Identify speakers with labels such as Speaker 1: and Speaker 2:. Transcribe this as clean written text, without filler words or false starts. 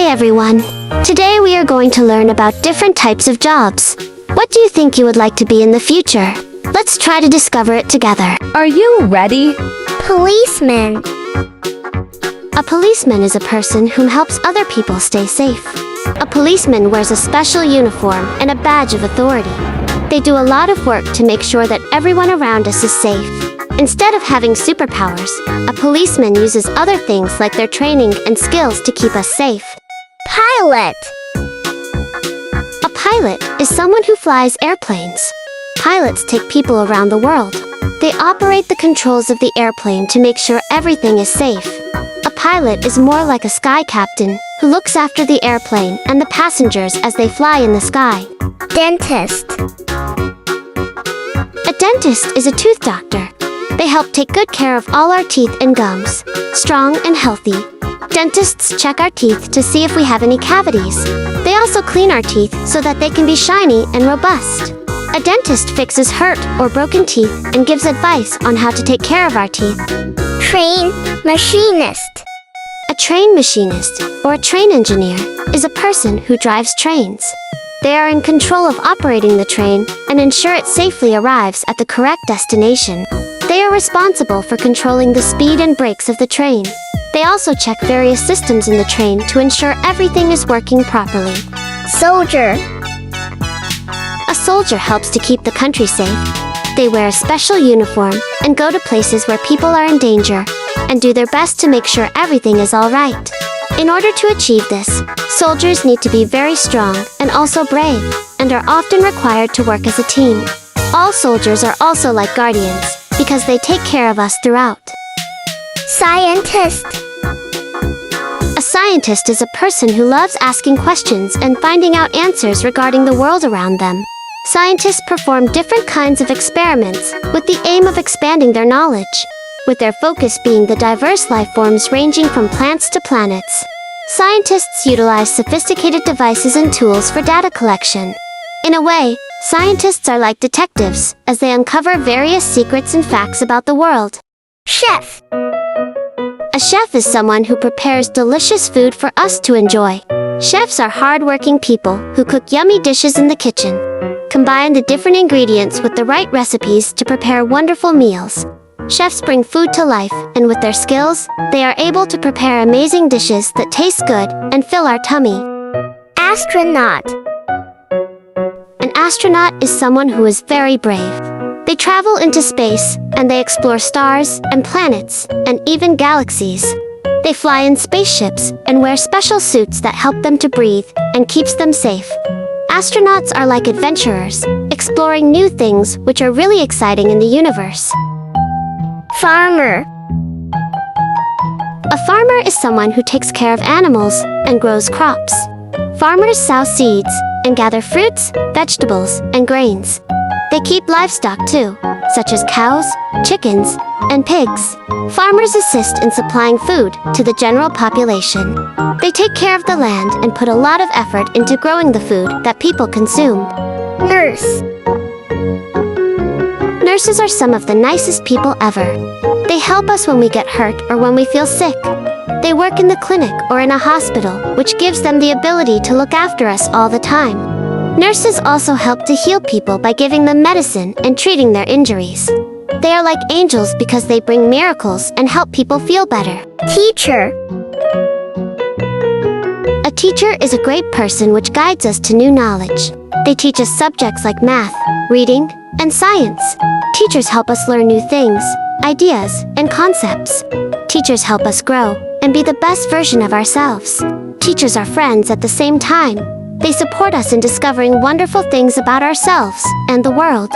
Speaker 1: everyone! Today we are going to learn about different types of jobs. What do you think you would like to be in the future? Let's try to discover it together.
Speaker 2: Are you ready?
Speaker 3: Policeman.
Speaker 1: A policeman is a person who helps other people stay safe. A policeman wears a special uniform and a badge of authority. They do a lot of work to make sure that everyone around us is safe. Instead of having superpowers, a policeman uses other things like their training and skills to keep us safe.
Speaker 3: Pilot.
Speaker 1: A pilot is someone who flies airplanes. Pilots take people around the world. They operate the controls of the airplane to make sure everything is safe. A pilot is more like a sky captain who looks after the airplane and the passengers as they fly in the sky.
Speaker 3: Dentist.
Speaker 1: A dentist is a tooth doctor. They help take good care of all our teeth and gums, strong and healthy. Dentists check our teeth to see if we have any cavities. They also clean our teeth so that they can be shiny and robust. A dentist fixes hurt or broken teeth and gives advice on how to take care of our teeth.
Speaker 3: Train machinist.
Speaker 1: A train machinist, or a train engineer, is a person who drives trains. They are in control of operating the train and ensure it safely arrives at the correct destination. They are responsible for controlling the speed and brakes of the train. They also check various systems in the train to ensure everything is working properly.
Speaker 3: Soldier.
Speaker 1: A soldier helps to keep the country safe. They wear a special uniform and go to places where people are in danger and do their best to make sure everything is all right. In order to achieve this, soldiers need to be very strong and also brave, and are often required to work as a team. All soldiers are also like guardians, because they take care of us throughout.
Speaker 3: Scientist.
Speaker 1: A scientist is a person who loves asking questions and finding out answers regarding the world around them. Scientists perform different kinds of experiments with the aim of expanding their knowledge, with their focus being the diverse life forms ranging from plants to planets. Scientists utilize sophisticated devices and tools for data collection. In a way, scientists are like detectives, as they uncover various secrets and facts about the world.
Speaker 3: Chef.
Speaker 1: A chef is someone who prepares delicious food for us to enjoy. Chefs are hard-working people who cook yummy dishes in the kitchen, combine the different ingredients with the right recipes to prepare wonderful meals. Chefs bring food to life, and with their skills, they are able to prepare amazing dishes that taste good and fill our tummy.
Speaker 3: Astronaut.
Speaker 1: An astronaut is someone who is very brave. They travel into space, and they explore stars and planets, and even galaxies. They fly in spaceships and wear special suits that help them to breathe and keeps them safe. Astronauts are like adventurers, exploring new things which are really exciting in the universe.
Speaker 3: Farmer.
Speaker 1: A farmer is someone who takes care of animals and grows crops. Farmers sow seeds and gather fruits, vegetables, and grains. They keep livestock too, such as cows, chickens, and pigs. Farmers assist in supplying food to the general population. They take care of the land and put a lot of effort into growing the food that people consume.
Speaker 3: Nurse.
Speaker 1: Nurses are some of the nicest people ever. They help us when we get hurt or when we feel sick. They work in the clinic or in a hospital, which gives them the ability to look after us all the time. Nurses also help to heal people by giving them medicine and treating their injuries. They are like angels because they bring miracles and help people feel better.
Speaker 3: Teacher.
Speaker 1: A teacher is a great person which guides us to new knowledge. They teach us subjects like math, reading, and science. Teachers help us learn new things, ideas, and concepts. Teachers help us grow and be the best version of ourselves. Teachers are friends at the same time. They support us in discovering wonderful things about ourselves and the world.